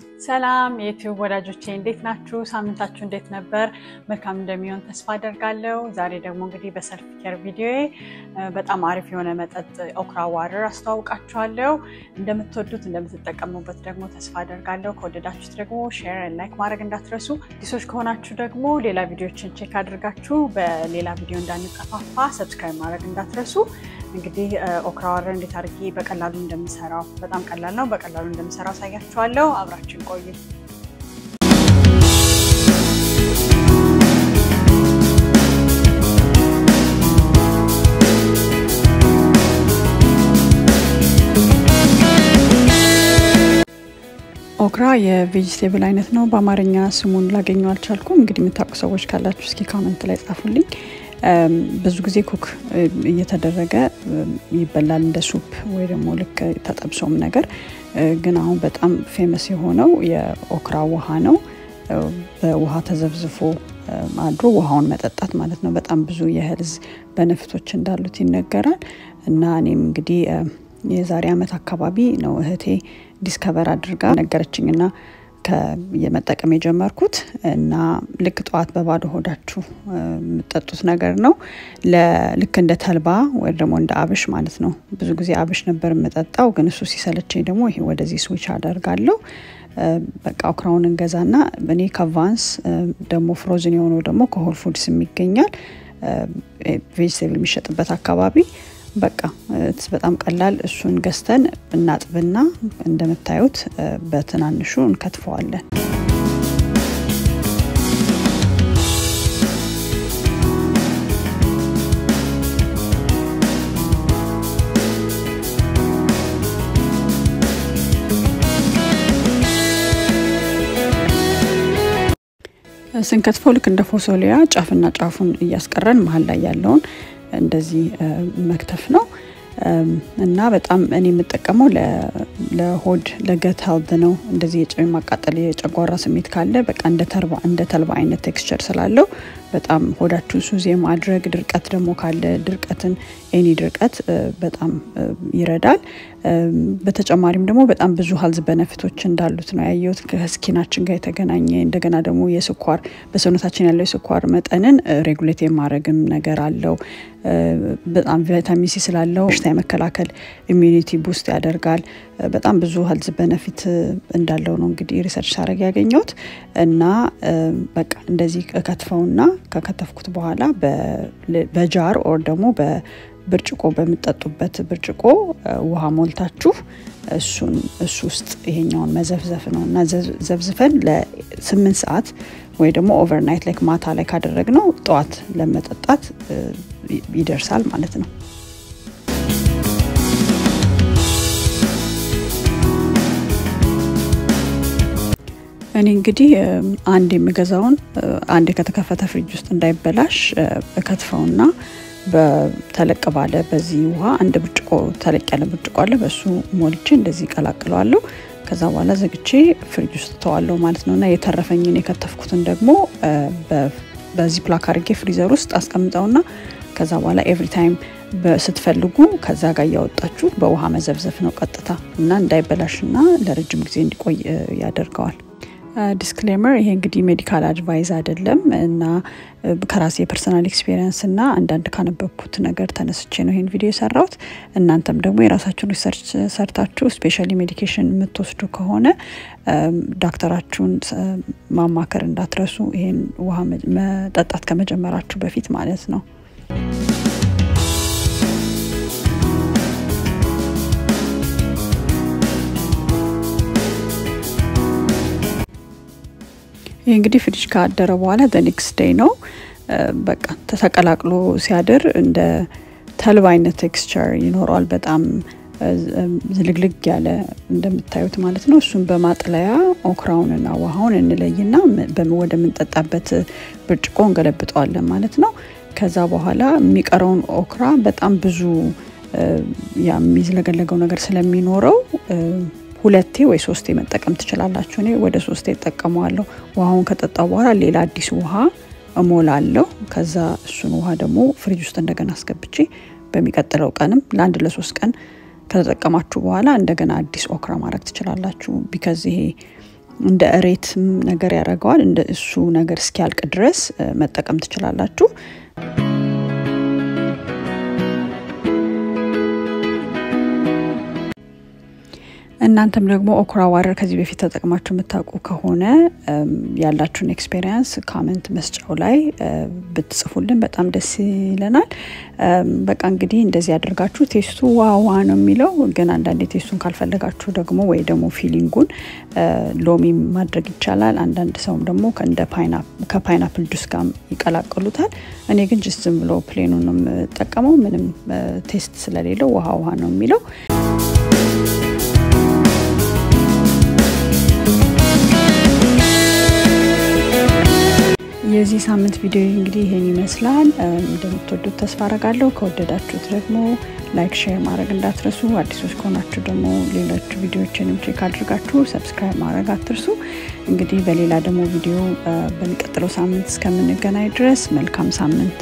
ሰላም የዩቲዩብ ወዳጆቼ እንዴት ናችሁ? ሳምንታችሁ እንዴት ነበር? መልካም እንደሚሆን ተስፋ አደርጋለሁ። ዛሬ ደግሞ እንግዲህ በሰልፍ ኬር ቪዲዮዬ በጣም አሪፍ የሆነ መጠጥ ኦክራ ዋተር አስተዋውቃችኋለሁ። እንደምትወዱት እንደምትጠቀሙበት ደግሞ ተስፋ አደርጋለሁ። ከወደዳችሁት ደግሞ ሼር እና ላይክ ማድረግ እንዳትረሱ። አዲሶች ከሆናችሁ ደግሞ ሌላ ቪዲዮዎችን ቼክ አድርጋችሁ በሌላ ቪዲዮ እንዳንጠፋፋ ሰብስክራይብ ማድረግ እንዳትረሱ። እንግዲህ ኦክራ ዋተር እንዴት አድርጌ በቀላሉ እንደምሰራው በጣም ቀላል ነው። በቀላሉ እንደምሰራው አሳያችኋለሁ። አብራችን ቆዩ። ኦክራ የቬጂቴብል አይነት ነው። በአማርኛ ስሙን ላገኘው አልቻልኩም። እንግዲህ የምታውቁ ሰዎች ካላችሁ እስኪ ኮሜንት ላይ ጻፉልኝ። ብዙ ጊዜ ኩክ እየተደረገ ይበላል እንደ ሱፕ ወይ ደግሞ ልክ ተጠብሶም ነገር። ግን አሁን በጣም ፌመስ የሆነው የኦክራ ውሃ ነው። በውሃ ተዘብዝፎ አድሮ ውሃውን መጠጣት ማለት ነው። በጣም ብዙ የሄልዝ ቤኔፊቶች እንዳሉት ይነገራል። እና እኔም እንግዲህ የዛሬ አመት አካባቢ ነው እህቴ ዲስከቨር አድርጋ ነገረችኝና የመጠቀም የጀመርኩት እና ልክ ጧት በባዶ ሆዳችሁ የምትጠጡት ነገር ነው። ልክ እንደ ተልባ ወይ ደግሞ እንደ አብሽ ማለት ነው። ብዙ ጊዜ አብሽ ነበር የምጠጣው፣ ግን እሱ ሲሰለቸኝ ደግሞ ይሄ ወደዚህ ስዊች አደርጋለሁ። በቃ ኦክራውን እንገዛና እኔ ከቫንስ ደግሞ ፍሮዝን የሆነው ደግሞ ከሆል ፉድስ የሚገኛል ቬጂቴብል የሚሸጥበት አካባቢ። በቃ በጣም ቀላል። እሱን ገዝተን እናጥብና እንደምታዩት በትናንሹ እንከትፈዋለን። ስንከትፈው ልክ እንደ ፎሶሊያ ጫፍና ጫፉን እያስቀረን መሃል ላይ ያለውን እንደዚህ መክተፍ ነው። እና በጣም እኔ የምጠቀመው ለሆድ ለገት ሄልዝ ነው። እንደዚህ የጨም ማቃጠል የጨጓራ ስሜት ካለ በቃ እንደ ተልባ አይነት ቴክስቸር ስላለው በጣም ሆዳችሁ ሱዜ ማድረግ፣ ድርቀት ደግሞ ካለ ድርቀትን ኤኒ ድርቀት በጣም ይረዳል። በተጨማሪም ደግሞ በጣም ብዙ ሄልዝ ቤኔፊቶች እንዳሉት ነው ያየሁት። ከስኪናችን ጋር የተገናኘ እንደገና ደግሞ የስኳር በሰውነታችን ያለው የስኳር መጠንን ሬጉሌት የማድረግም ነገር አለው። በጣም ቪታሚን ሲ ስላለው በሽታ የመከላከል ኢሚዩኒቲ ቡስት ያደርጋል። በጣም ብዙ ሄልዝ ቤኔፊት እንዳለው ነው እንግዲህ ሪሰርች ሳደርግ ያገኘሁት። እና በቃ እንደዚህ ከከትፈውና ከከተፍኩት በኋላ በጃር ኦር ደግሞ በብርጭቆ በመጠጡበት ብርጭቆ ውሃ ሞልታችሁ እሱ ውስጥ ይሄኛውን መዘፍዘፍ ነውና ዘብዝፈን ለ8 ሰዓት ወይ ደግሞ ኦቨርናይት ላይክ ማታ ላይ ካደረግነው ጧት ለመጠጣት ይደርሳል ማለት ነው። እኔ እንግዲህ አንድ የምገዛውን አንድ ከተከፈተ ፍሪጅ ውስጥ እንዳይበላሽ ከትፈውና በተለቅ ባለ በዚህ ውሃ አንድ ብርጭቆ ተለቅ ያለ ብርጭቆ አለ፣ በሱ ሞልቼ እንደዚህ ቀላቅለዋለሁ። ከዛ በኋላ ዘግቼ ፍሪጅ ውስጥ ተዋለሁ ማለት ነውና የተረፈኝን የከተፍኩትን ደግሞ በዚህ ፕላክ አድርጌ ፍሪዘር ውስጥ አስቀምጠውና ከዛ በኋላ ኤቭሪ ታይም ስትፈልጉ ከዛ ጋር ያወጣችሁ በውሃ መዘብዘፍ ነው ቀጥታ እና እንዳይበላሽና ለረጅም ጊዜ እንዲቆይ ያደርጋል። ዲስክሌመር ይሄ እንግዲህ ሜዲካል አድቫይስ አይደለም እና ከራሴ ፐርሰናል ኤክስፒሪየንስ እና አንዳንድ ካነበብኩት ነገር ተነስቼ ነው ይሄን ቪዲዮ የሰራሁት። እናንተም ደግሞ የራሳችሁን ሪሰርች ሰርታችሁ ስፔሻሊ ሜዲኬሽን የምትወስዱ ከሆነ ዶክተራችሁን ማማከር እንዳትረሱ፣ ይሄን ውሃ መጠጣት ከመጀመራችሁ በፊት ማለት ነው። ይሄ እንግዲህ ፍሪጅ ካደረ በኋላ the next day ነው በቃ ተቀላቅሎ ሲያድር እንደ ተልባ አይነት ቴክስቸር ይኖራል። በጣም ዝልግልግ ያለ እንደምታዩት ማለት ነው። እሱን በማጥለያ ኦክራውንና ውሃውን እንለይና ወደ ምንጠጣበት ብርጭቆ እንገለብጠዋለን ማለት ነው። ከዛ በኋላ የሚቀረውን ኦክራ በጣም ብዙ የሚዝለገለገው ነገር ስለሚኖረው ሁለቴ ወይ ሶስቴ መጠቀም ትችላላችሁ። እኔ ወደ ሶስቴ ተጠቀመዋለሁ። ውሃውን ከጠጣው በኋላ ሌላ አዲስ ውሃ እሞላለሁ። ከዛ እሱን ውሃ ደግሞ ፍሪጅ ውስጥ እንደገና አስገብቼ በሚቀጥለው ቀንም ለአንድ ለ3 ቀን ከተጠቀማችሁ በኋላ እንደገና አዲስ ኦክራ ማድረግ ትችላላችሁ። ቢካዝ ይሄ እንደ እሬት ነገር ያደርገዋል እንደ እሱ ነገር እስኪያልቅ ድረስ መጠቀም ትችላላችሁ እናንተም ደግሞ ኦክራ ዋተር ከዚህ በፊት ተጠቅማችሁ የምታውቁ ከሆነ ያላችሁን ኤክስፒሪየንስ ኮሜንት መስጫው ላይ ብትጽፉልን በጣም ደስ ይለናል በቃ እንግዲህ እንደዚህ ያደርጋችሁ ቴስቱ ዋው ነው የሚለው ግን አንዳንዴ ቴስቱን ካልፈለጋችሁ ደግሞ ወይ ደግሞ ፊሊንጉን ሎሚ ማድረግ ይቻላል አንዳንድ ሰውም ደግሞ ከፓይናፕል ጁስ ጋር ይቀላቀሉታል እኔ ግን just ዝም ብሎ ፕሌኑንም ተጠቀመው ምንም ቴስት ስለሌለው ዋው ነው የሚለው የዚህ ሳምንት ቪዲዮ እንግዲህ ይሄን ይመስላል እንደምትወዱት ተስፋ አደርጋለሁ ከወደዳችሁት ደግሞ ላይክ ሼር ማድረግ እንዳትረሱ አዲሶች ከሆናችሁ ደግሞ ሌሎች ቪዲዮዎችንም ቼክ አድርጋችሁ ሰብስክራይብ ማድረግ አትርሱ እንግዲህ በሌላ ደግሞ ቪዲዮ በሚቀጥለው ሳምንት እስከምንገናኝ ድረስ መልካም ሳምንት